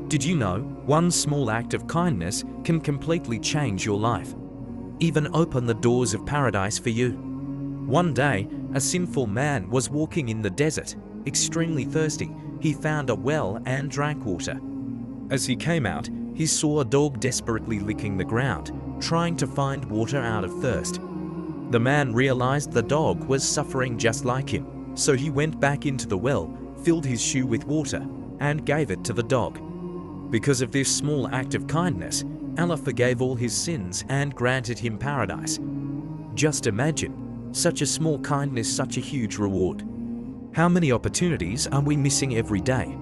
Did you know one small act of kindness can completely change your life? Even open the doors of paradise for you. One day, a sinful man was walking in the desert, extremely thirsty. He found a well and drank water. As he came out, he saw a dog desperately licking the ground, trying to find water out of thirst. The man realized the dog was suffering just like him, so he went back into the well, filled his shoe with water, and gave it to the dog. Because of this small act of kindness, Allah forgave all his sins and granted him paradise. Just imagine, such a small kindness, such a huge reward. How many opportunities are we missing every day?